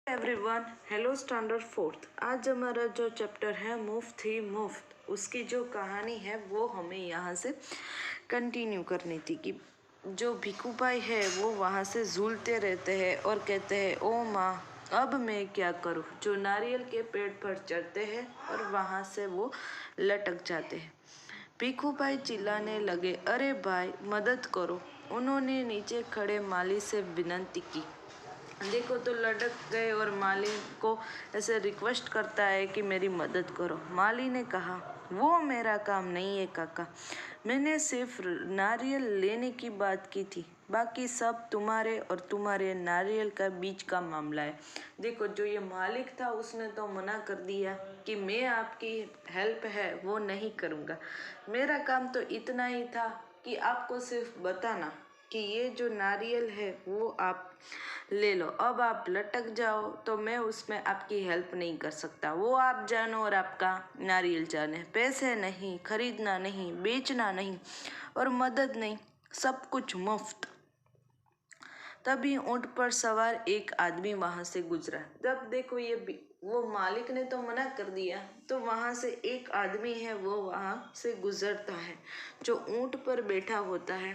Everyone, hello standard fourth. आज हमारा जो चैप्टर है मुफ्त ही मुफ्त, उसकी जो कहानी है वो हमें यहाँ से कंटिन्यू करनी थी कि जो भिखू भाई है वो वहाँ से झूलते रहते हैं और कहते हैं ओ माँ अब मैं क्या करूँ। जो नारियल के पेड़ पर चढ़ते हैं और वहाँ से वो लटक जाते हैं। भिखू भाई चिल्लाने लगे, अरे भाई मदद करो। उन्होंने नीचे खड़े माली से विनती की। देखो तो लटक गए और माली को ऐसे रिक्वेस्ट करता है कि मेरी मदद करो। माली ने कहा, वो मेरा काम नहीं है काका, मैंने सिर्फ नारियल लेने की बात की थी, बाकी सब तुम्हारे और तुम्हारे नारियल का बीज का मामला है। देखो जो ये मालिक था उसने तो मना कर दिया कि मैं आपकी हेल्प है वो नहीं करूँगा। मेरा काम तो इतना ही था कि आपको सिर्फ बताना कि ये जो नारियल है वो आप ले लो। अब आप लटक जाओ तो मैं उसमें आपकी हेल्प नहीं कर सकता। वो आप जानो और आपका नारियल जाने। पैसे नहीं, खरीदना नहीं, बेचना नहीं और मदद नहीं, सब कुछ मुफ्त। तभी ऊंट पर सवार एक आदमी वहां से गुजरा। जब देखो ये वो मालिक ने तो मना कर दिया, तो वहां से एक आदमी है वो वहां से गुजरता है जो ऊंट पर बैठा होता है।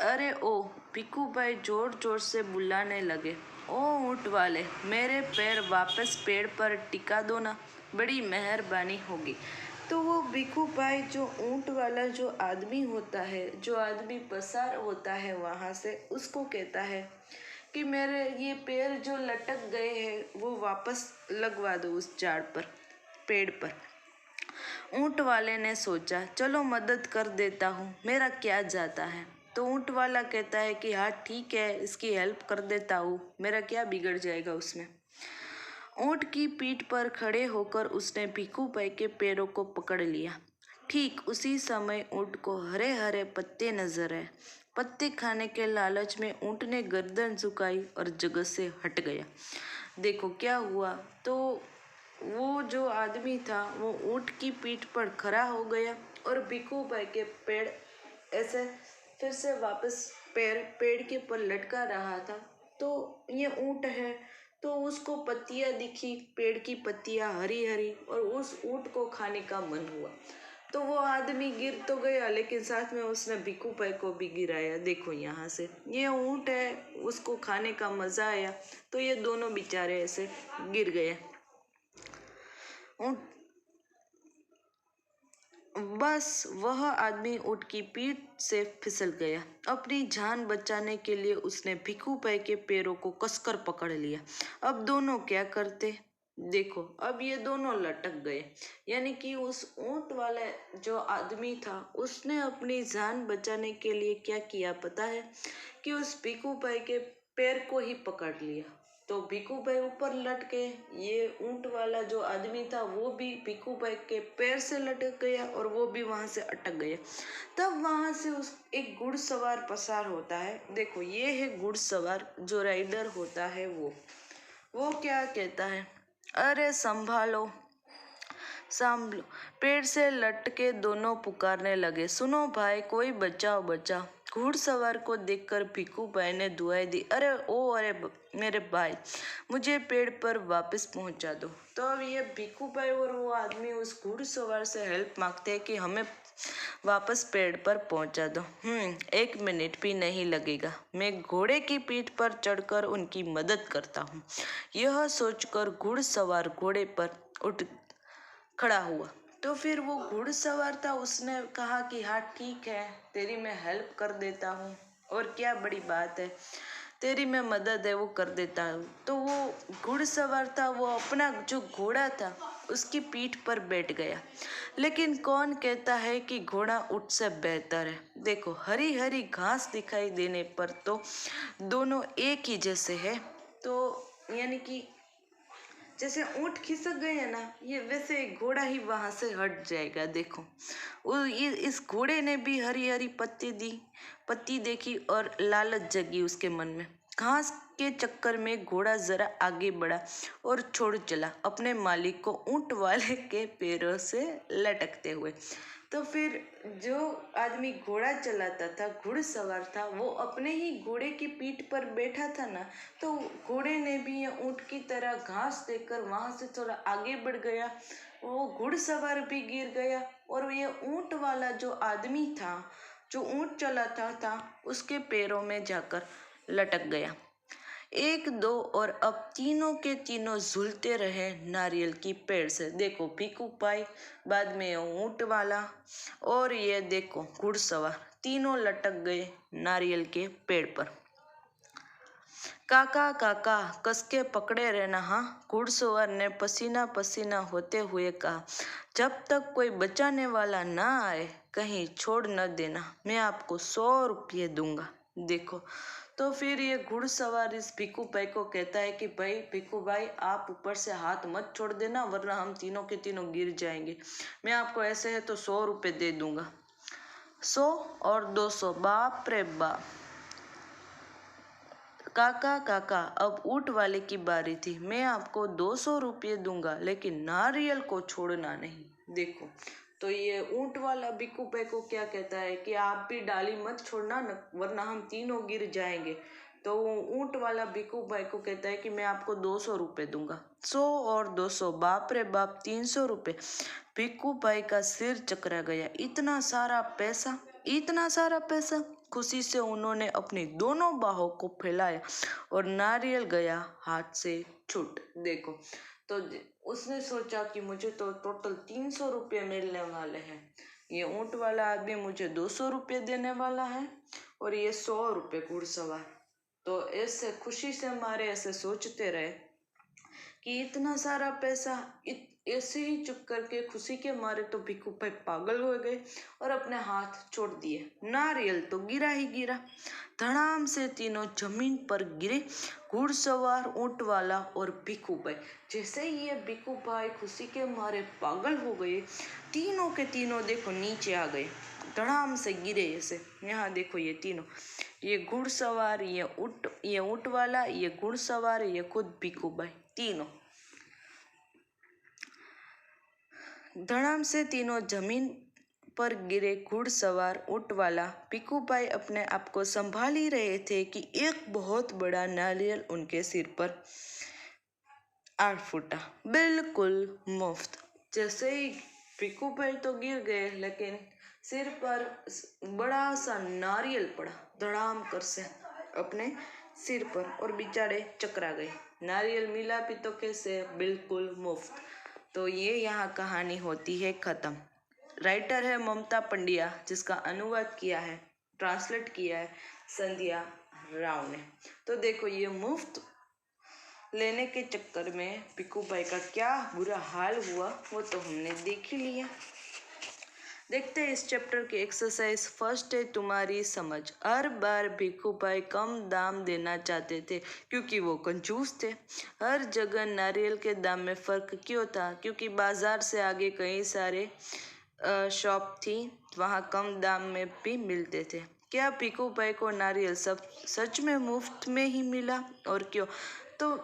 अरे ओ, भिखू भाई जोर जोर से बुलाने लगे, ओ ऊंट वाले, मेरे पैर वापस पेड़ पर टिका दो ना, बड़ी मेहरबानी होगी। तो वो भिखू भाई जो ऊंट वाला जो आदमी होता है, जो आदमी पसार होता है वहां से, उसको कहता है कि मेरे ये पैर जो लटक गए हैं वो वापस लगवा दो उस झाड़ पर, पेड़ पर। ऊंट वाले ने सोचा, चलो मदद कर देता हूँ, मेरा क्या जाता है। तो ऊंट वाला कहता है कि हाँ ठीक है, इसकी हेल्प कर देता हूँ, मेरा क्या बिगड़ जाएगा उसमें। ऊंट की पीठ पर खड़े होकर उसने भिखू भाई के पैरों को पकड़ लिया। ठीक उसी समय ऊंट को हरे हरे पत्ते नजर आए। पत्ते खाने के लालच में ऊंट ने गर्दन झुकाई और जगह से हट गया। देखो क्या हुआ, तो वो जो आदमी था वो ऊंट की पीठ पर खड़ा हो गया और भिखू भाई के पेड़ ऐसे फिर से वापस पेड़ के पर लटका रहा था। तो ये ऊंट है तो उसको पत्तियां दिखी, पेड़ की पत्तियां हरी हरी, और उस ऊंट को खाने का मन हुआ। तो वो आदमी गिर तो गया लेकिन साथ में उसने भिखू भाई को भी गिराया। देखो यहाँ से ये ऊंट है, उसको खाने का मजा आया तो ये दोनों बेचारे ऐसे गिर गए। ऊंट बस वह आदमी ऊंट की पीठ से फिसल गया। अपनी जान बचाने के लिए उसने भिखू भाई के पैरों को कसकर पकड़ लिया। अब दोनों क्या करते। देखो अब ये दोनों लटक गए, यानी कि उस ऊंट वाला जो आदमी था उसने अपनी जान बचाने के लिए क्या किया पता है, कि उस भिखू भाई के पैर को ही पकड़ लिया। तो भिखू भाई ऊपर लटके, ये ऊंट वाला जो आदमी था वो भी भिखू भाई के पैर से लटक गया और वो भी वहां से अटक गया। तब वहां से उस एक घुड़सवार पसार होता है। देखो ये है घुड़सवार, जो राइडर होता है वो क्या कहता है, अरे संभालो संभलो। पेड़ से लटके दोनों पुकारने लगे, सुनो भाई, कोई बचाओ बचाओ। घुड़सवार को देखकर भिखू भाई ने दुआई दी, अरे ओ अरे मेरे भाई, मुझे पेड़ पर वापस पहुंचा दो। तो अब ये भिखू भाई और वो आदमी उस घुड़सवार से हेल्प मांगते हैं कि हमें वापस पेड़ पर पहुंचा दो। 1 मिनट भी नहीं लगेगा, मैं घोड़े की पीठ पर चढ़कर उनकी मदद करता हूँ। यह सोचकर घुड़सवार घोड़े पर उठ खड़ा हुआ। तो फिर वो घुड़सवार था, उसने कहा कि हाँ ठीक है, तेरी मैं हेल्प कर देता हूँ, और क्या बड़ी बात है, तेरी मैं मदद है वो कर देता हूँ। तो वो घुड़सवार था, वो अपना जो घोड़ा था उसकी पीठ पर बैठ गया। लेकिन कौन कहता है कि घोड़ा ऊंट से बेहतर है। देखो हरी हरी घास दिखाई देने पर तो दोनों एक ही जैसे है। तो यानी कि जैसे ऊंट खिसक गए हैं ना, ये वैसे घोड़ा ही वहां से हट जाएगा। देखो इस घोड़े ने भी हरी हरी पत्ती देखी और लालच जगी उसके मन में। घास के चक्कर में घोड़ा जरा आगे बढ़ा और छोड़ चला अपने मालिक को ऊंट वाले के पैरों से लटकते हुए। तो फिर जो आदमी घोड़ा चलाता था, घुड़सवार था, वो अपने ही घोड़े की पीठ पर बैठा था ना, तो घोड़े ने भी ये ऊँट की तरह घास देकर वहाँ से थोड़ा आगे बढ़ गया, वो घुड़सवार भी गिर गया और ये ऊँट वाला जो आदमी था, जो ऊँट चलाता था, उसके पैरों में जाकर लटक गया। एक दो और अब तीनों के तीनों झूलते रहे नारियल की पेड़ से। देखो पीकू पाई, बाद में ऊंट वाला और ये देखो घुड़सवार, तीनों लटक गए नारियल के पेड़ पर। काका काका कसके पकड़े रहना। हाँ, घुड़सवार ने पसीना पसीना होते हुए कहा, जब तक कोई बचाने वाला ना आए कहीं छोड़ न देना, मैं आपको 100 रुपये दूंगा। देखो, तो फिर ये घुड़सवार इस भिक्खू भाई को कहता है कि भाई भिक्खू भाई, आप ऊपर से हाथ मत छोड़ देना वरना हम तीनों के तीनों गिर जाएंगे। मैं आपको ऐसे है तो 100 रुपये दे दूंगा। 100 और 200, बाप रे बाप। काका काका, अब ऊँट वाले की बारी थी। मैं आपको 200 रुपये दूंगा, लेकिन नारियल को छोड़ना नहीं। देखो, तो ये ऊँट वाला भिक्खू भाई को क्या कहता है कि आप भी डाली मत छोड़ना न, वरना हम तीनों गिर जाएंगे। तो ऊँट वाला भिक्खू भाई को कहता है कि मैं आपको 200 रुपये दूंगा। 100 और 200, बाप रे बाप, 300 रुपये। भिक्खू भाई का सिर चकरा गया। इतना सारा पैसा, इतना सारा पैसा! खुशी से उन्होंने अपनी दोनों बाहों को फैलाया और नारियल गया हाथ से छूट। देखो, तो उसने सोचा कि मुझे तो टोटल 300 रुपये मिलने वाले हैं, ये ऊँट वाला आदमी मुझे 200 रुपये देने वाला है और ये 100 रुपये घुड़सवार। तो ऐसे खुशी से मारे ऐसे सोचते रहे कि इतना सारा पैसा ऐसे ही चुप करके खुशी के मारे तो भिक्खू भाई पागल हो गए और अपने हाथ छोड़ दिए। नारियल तो गिरा ही गिरा। धड़ाम से तीनों जमीन पर गिरे, घुड़सवार, ऊँट वाला और भिक्खू भाई। जैसे ही ये भिक्खू भाई खुशी के मारे पागल हो गए, तीनों के तीनों देखो नीचे आ गए, धड़ाम से गिरे ऐसे। यहाँ देखो ये तीनों, ये घुड़सवार, ये ऊँट वाला, ये घुड़सवार, ये खुद भिक्खू भाई, तीनों धड़ाम से तीनों जमीन पर गिरे। घुड़सवार, ऊँट वाला, भिक्खू भाई अपने आप को संभाल ही रहे थे कि एक बहुत बड़ा नारियल उनके सिर पर आ फूटा, बिल्कुल मुफ्त। जैसे ही भिक्खू भाई तो गिर गए, लेकिन सिर पर बड़ा सा नारियल पड़ा धड़ाम कर से अपने सिर पर और बेचारे चकरा गए। नारियल मिला भी तो कैसे, बिल्कुल मुफ्त। तो ये यहाँ कहानी होती है ख़त्म। राइटर है ममता पंडिया, जिसका अनुवाद किया है, ट्रांसलेट किया है संध्या राव ने। तो देखो, ये मुफ्त लेने के चक्कर में भिक्खू भाई का क्या बुरा हाल हुआ वो तो हमने देख ही लिया। देखते हैं इस चैप्टर की एक्सरसाइज। फर्स्ट है तुम्हारी समझ। हर बार भिक्खू भाई कम दाम देना चाहते थे क्योंकि वो कंजूस थे। हर जगह नारियल के दाम में फ़र्क क्यों था? क्योंकि बाजार से आगे कई सारे शॉप थी, वहाँ कम दाम में भी मिलते थे। क्या भिक्खू भाई को नारियल सब सच में मुफ्त में ही मिला और क्यों? तो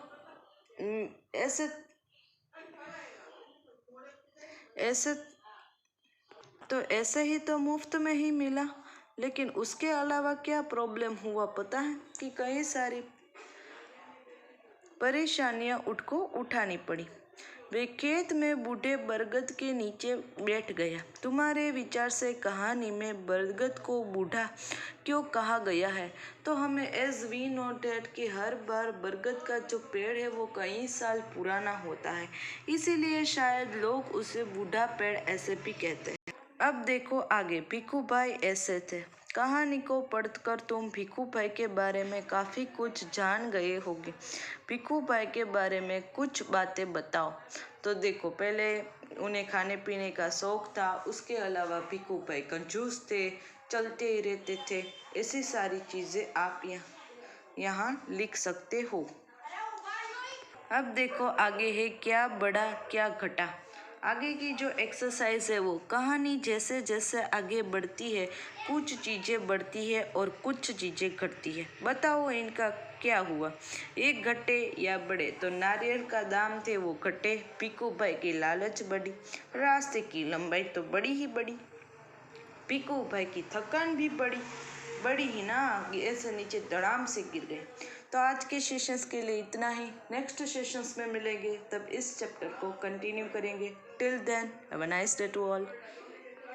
ऐसे ऐसे ही तो मुफ्त में ही मिला, लेकिन उसके अलावा क्या प्रॉब्लम हुआ पता है? कि कई सारी परेशानियां उठको उठानी पड़ी। वे खेत में बूढ़े बरगद के नीचे बैठ गया। तुम्हारे विचार से कहानी में बरगद को बूढ़ा क्यों कहा गया है? तो हमें एज वी नोटेड कि हर बार बरगद का जो पेड़ है वो कई साल पुराना होता है, इसीलिए शायद लोग उसे बूढ़ा पेड़ ऐसे भी कहते हैं। अब देखो आगे। भिक्खू भाई ऐसे थे। कहानी को पढ़कर तुम भिक्खू भाई के बारे में काफ़ी कुछ जान गए होगे। भिक्खू भाई के बारे में कुछ बातें बताओ। तो देखो, पहले उन्हें खाने पीने का शौक था, उसके अलावा भिक्खू भाई कंजूस थे, चलते ही रहते थे। ऐसी सारी चीज़ें आप यहाँ लिख सकते हो। अब देखो आगे है क्या बढ़ा क्या घटा। आगे की जो एक्सरसाइज है वो कहानी जैसे जैसे आगे बढ़ती है, कुछ चीज़ें बढ़ती है और कुछ चीज़ें घटती है। बताओ इनका क्या हुआ? एक घटे या बढ़े? तो नारियल का दाम थे वो घटे, भिक्खू भाई की लालच बढ़ी, रास्ते की लंबाई तो बड़ी ही बड़ी। पीकू भाई की थकान भी बड़ी ही ना, ऐसे नीचे धड़ाम से गिर गए। तो आज के सेशंस के लिए इतना ही, नेक्स्ट सेशंस में मिलेंगे, तब इस चैप्टर को कंटिन्यू करेंगे। Till then have a nice day to all.